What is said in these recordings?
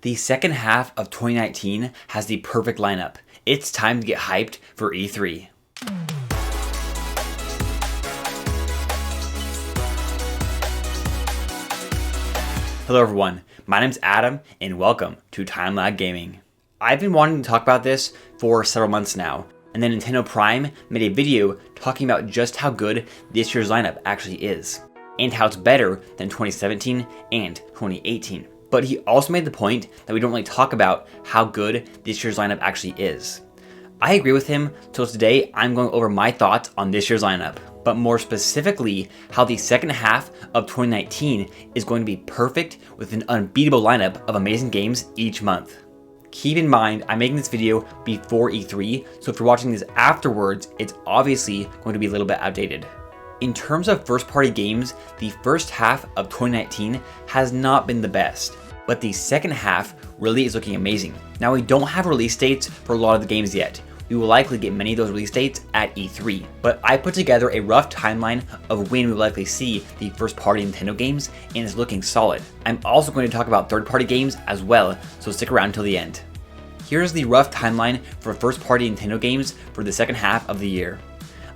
The second half of 2019 has the perfect lineup. It's time to get hyped for E3. Hello everyone, my name's Adam and welcome to TimeLag Gaming. I've been wanting to talk about this for several months now, and then Nintendo Prime made a video talking about just how good this year's lineup actually is, and how it's better than 2017 and 2018. But he also made the point that we don't really talk about how good this year's lineup actually is. I agree with him, so today I'm going over my thoughts on this year's lineup, but more specifically how the second half of 2019 is going to be perfect with an unbeatable lineup of amazing games each month. Keep in mind, I'm making this video before E3, so if you're watching this afterwards, it's obviously going to be a little bit outdated. In terms of first-party games, the first half of 2019 has not been the best, but the second half really is looking amazing. Now, we don't have release dates for a lot of the games yet. We will likely get many of those release dates at E3, but I put together a rough timeline of when we will likely see the first-party Nintendo games, and it's looking solid. I'm also going to talk about third-party games as well, so stick around till the end. Here's the rough timeline for first-party Nintendo games for the second half of the year.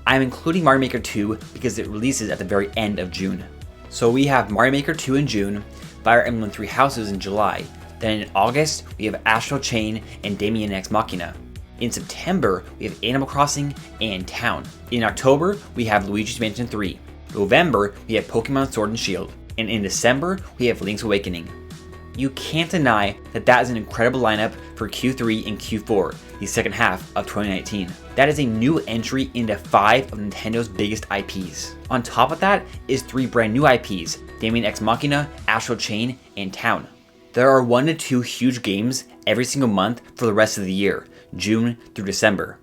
I'm including Mario Maker 2 because it releases at the very end of June. So we have Mario Maker 2 in June, Fire Emblem 3 Houses in July, then in August we have Astral Chain and Daemon X Machina. In September we have Animal Crossing and Town. In October we have Luigis Mansion 3. November we have Pokémon Sword and Shield. And in December we have Link's Awakening. You can't deny that that is an incredible lineup for Q3 and Q4, the second half of 2019. That is a new entry into 5 of Nintendo's biggest IPs. On top of that is 3 brand new IPs, Daemon X Machina, Astral Chain, and Town. There are 1 to 2 huge games every single month for the rest of the year, June through December.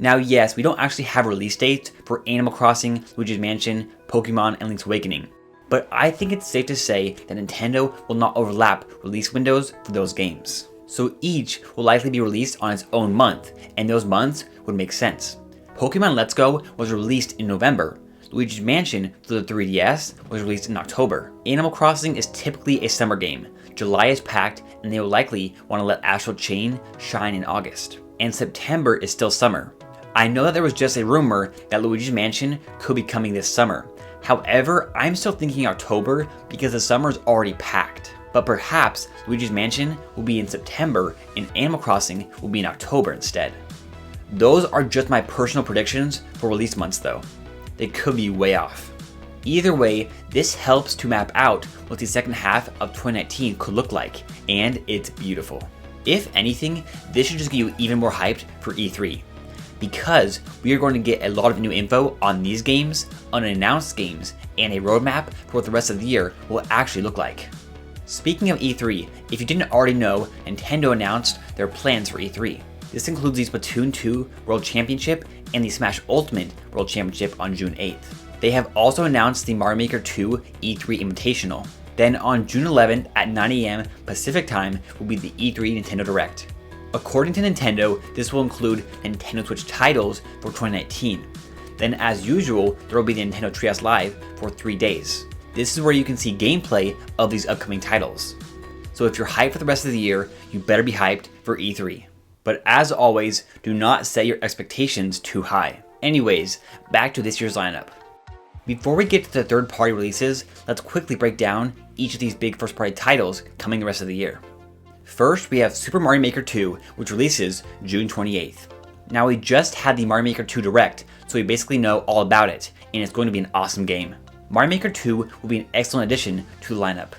Now yes, we don't actually have release dates for Animal Crossing, Luigi's Mansion, Pokemon, and Link's Awakening. But I think it's safe to say that Nintendo will not overlap release windows for those games. So each will likely be released on its own month, and those months would make sense. Pokemon Let's Go was released in November. Luigi's Mansion for the 3DS was released in October. Animal Crossing is typically a summer game. July is packed, and they will likely want to let Astral Chain shine in August. And September is still summer. I know that there was just a rumor that Luigi's Mansion could be coming this summer. However, I'm still thinking October because the summer is already packed. But perhaps Luigi's Mansion will be in September and Animal Crossing will be in October instead. Those are just my personal predictions for release months though. They could be way off. Either way, this helps to map out what the second half of 2019 could look like, and it's beautiful. If anything, this should just get you even more hyped for E3. Because we are going to get a lot of new info on these games, unannounced games, and a roadmap for what the rest of the year will actually look like. Speaking of E3, if you didn't already know, Nintendo announced their plans for E3. This includes the Splatoon 2 World Championship and the Smash Ultimate World Championship on June 8th. They have also announced the Mario Maker 2 E3 Invitational. Then on June 11th at 9 AM Pacific Time will be the E3 Nintendo Direct. According to Nintendo, this will include Nintendo Switch titles for 2019. Then as usual, there will be the Nintendo Treehouse Live for 3 days. This is where you can see gameplay of these upcoming titles. So if you're hyped for the rest of the year, you better be hyped for E3. But as always, do not set your expectations too high. Anyways, back to this year's lineup. Before we get to the third-party releases, let's quickly break down each of these big first-party titles coming the rest of the year. First, we have Super Mario Maker 2, which releases June 28th. Now, we just had the Mario Maker 2 Direct, so we basically know all about it, and it's going to be an awesome game. Mario Maker 2 will be an excellent addition to the lineup.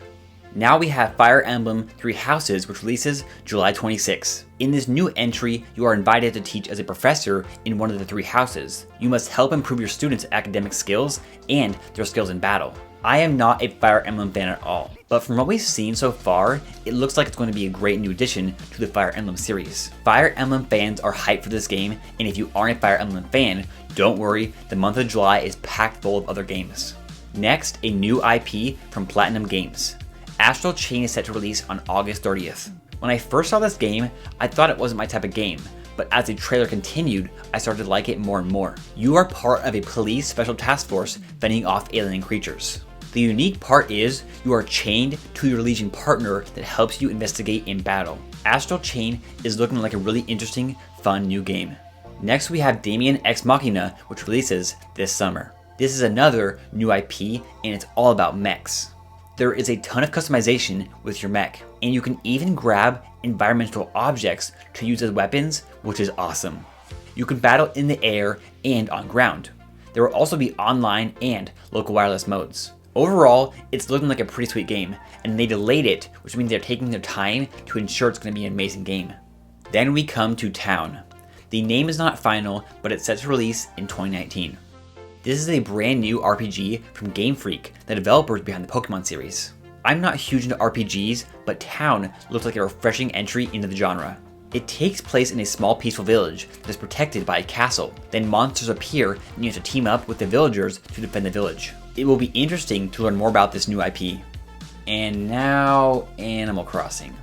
Now we have Fire Emblem 3 Houses, which releases July 26. In this new entry, you are invited to teach as a professor in one of the 3 houses. You must help improve your students' academic skills and their skills in battle. I am not a Fire Emblem fan at all, but from what we've seen so far, it looks like it's going to be a great new addition to the Fire Emblem series. Fire Emblem fans are hyped for this game, and if you aren't a Fire Emblem fan, don't worry, the month of July is packed full of other games. Next, a new IP from Platinum Games. Astral Chain is set to release on August 30th. When I first saw this game, I thought it wasn't my type of game, but as the trailer continued, I started to like it more and more. You are part of a police special task force fending off alien creatures. The unique part is you are chained to your Legion partner that helps you investigate in battle. Astral Chain is looking like a really interesting, fun new game. Next we have Damien Ex Machina, which releases this summer. This is another new IP and it's all about mechs. There is a ton of customization with your mech, and you can even grab environmental objects to use as weapons, which is awesome. You can battle in the air and on ground. There will also be online and local wireless modes. Overall, it's looking like a pretty sweet game, and they delayed it, which means they're taking their time to ensure it's going to be an amazing game. Then we come to Town. The name is not final, but it's set to release in 2019. This is a brand new RPG from Game Freak, the developers behind the Pokemon series. I'm not huge into RPGs, but Town looks like a refreshing entry into the genre. It takes place in a small peaceful village that is protected by a castle. Then monsters appear and you have to team up with the villagers to defend the village. It will be interesting to learn more about this new IP. And now, Animal Crossing.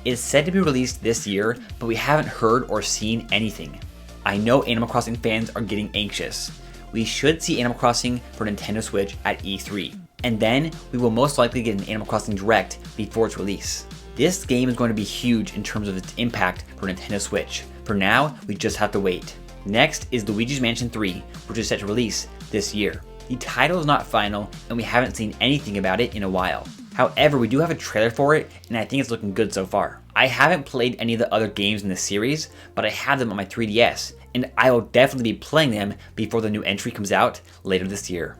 It's said to be released this year, but we haven't heard or seen anything. I know Animal Crossing fans are getting anxious. We should see Animal Crossing for Nintendo Switch at E3. And then we will most likely get an Animal Crossing Direct before its release. This game is going to be huge in terms of its impact for Nintendo Switch. For now, we just have to wait. Next is Luigis Mansion 3, which is set to release this year. The title is not final, and we haven't seen anything about it in a while. However, we do have a trailer for it, and I think it's looking good so far. I haven't played any of the other games in this series, but I have them on my 3DS, and I will definitely be playing them before the new entry comes out later this year.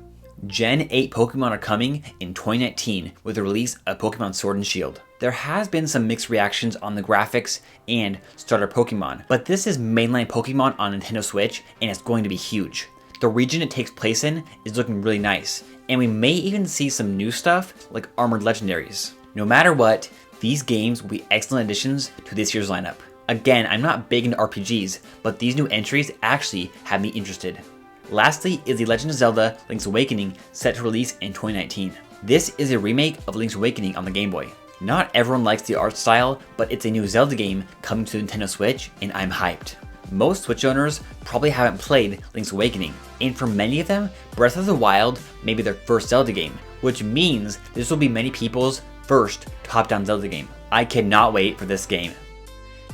Gen 8 Pokemon are coming in 2019 with the release of Pokémon Sword and Shield. There has been some mixed reactions on the graphics and starter Pokemon, but this is mainline Pokemon on Nintendo Switch and it's going to be huge. The region it takes place in is looking really nice, and we may even see some new stuff like armored legendaries. No matter what, these games will be excellent additions to this year's lineup. Again, I'm not big into RPGs, but these new entries actually have me interested. Lastly is the Legend of Zelda Link's Awakening, set to release in 2019. This is a remake of Link's Awakening on the Game Boy. Not everyone likes the art style, but it's a new Zelda game coming to Nintendo Switch, and I'm hyped. Most Switch owners probably haven't played Link's Awakening, and for many of them, Breath of the Wild may be their first Zelda game, which means this will be many people's first top-down Zelda game. I cannot wait for this game.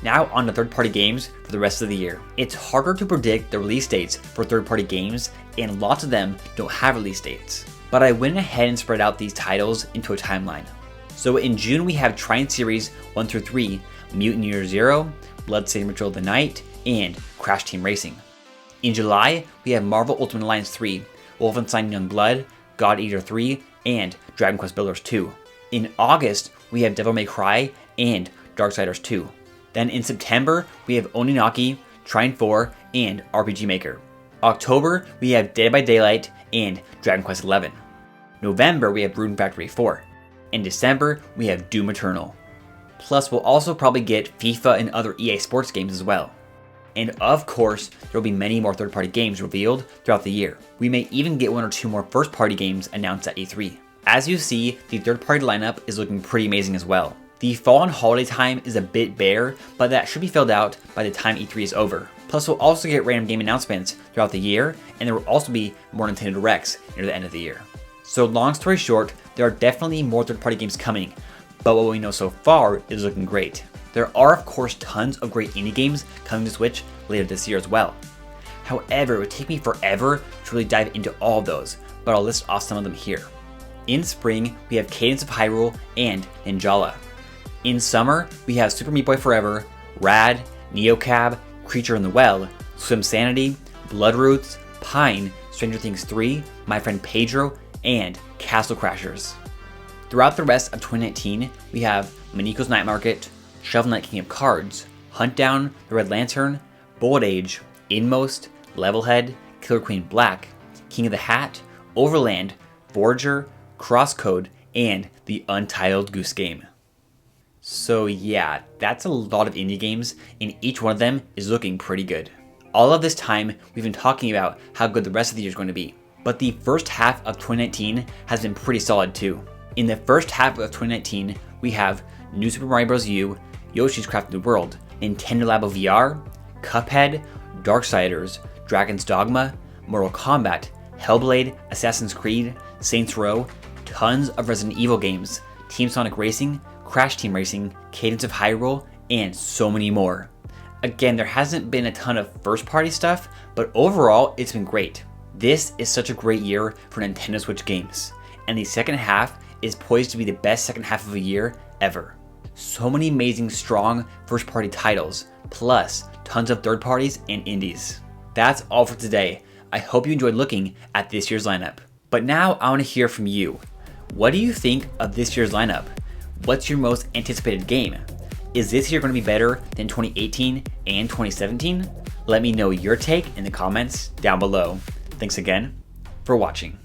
Now on to third-party games for the rest of the year. It's harder to predict the release dates for third-party games, and lots of them don't have release dates. But I went ahead and spread out these titles into a timeline. So in June we have Triumph Series 1 through 3, Mutant Year Zero, Bloodstained Ritual of the Night, and Crash Team Racing. In July, we have Marvel Ultimate Alliance 3, Wolfenstein Youngblood, God Eater 3, and Dragon Quest Builders 2. In August, we have Devil May Cry and Darksiders 2. Then in September, we have Oninaki, Trine 4, and RPG Maker. October, we have Dead by Daylight and Dragon Quest XI. November, we have Rune Factory 4. In December, we have Doom Eternal. Plus, we'll also probably get FIFA and other EA Sports games as well. And of course, there will be many more third-party games revealed throughout the year. We may even get 1 or 2 more first-party games announced at E3. As you see, the third-party lineup is looking pretty amazing as well. The fall and holiday time is a bit bare, but that should be filled out by the time E3 is over. Plus, we'll also get random game announcements throughout the year, and there will also be more Nintendo Directs near the end of the year. So long story short, there are definitely more third-party games coming, but what we know so far is looking great. There are of course tons of great indie games coming to Switch later this year as well. However, it would take me forever to really dive into all of those, but I'll list off some of them here. In spring, we have Cadence of Hyrule and Ninjala. In summer, we have Super Meat Boy Forever, Rad, Neocab, Creature in the Well, Swim Sanity, Bloodroots, Pine, Stranger Things 3, My Friend Pedro, and Castle Crashers. Throughout the rest of 2019, we have Miniko's Night Market, Shovel Knight King of Cards, Hunt Down, The Red Lantern, Bold Age, Inmost, Levelhead, Killer Queen Black, King of the Hat, Overland, Voyager, Crosscode, and the Untitled Goose Game. So yeah, that's a lot of indie games, and each one of them is looking pretty good. All of this time, we've been talking about how good the rest of the year is going to be, but the first half of 2019 has been pretty solid too. In the first half of 2019, we have New Super Mario Bros. U, Yoshi's Crafted World, Nintendo Labo VR, Cuphead, Darksiders, Dragon's Dogma, Mortal Kombat, Hellblade, Assassin's Creed, Saints Row, tons of Resident Evil games, Team Sonic Racing, Crash Team Racing, Cadence of Hyrule, and so many more. Again, there hasn't been a ton of first-party stuff, but overall, it's been great. This is such a great year for Nintendo Switch games, and the second half is poised to be the best second half of a year ever. So many amazing, strong first-party titles, plus tons of third parties and indies. That's all for today. I hope you enjoyed looking at this year's lineup. But now I want to hear from you. What do you think of this year's lineup? What's your most anticipated game? Is this year going to be better than 2018 and 2017? Let me know your take in the comments down below. Thanks again for watching.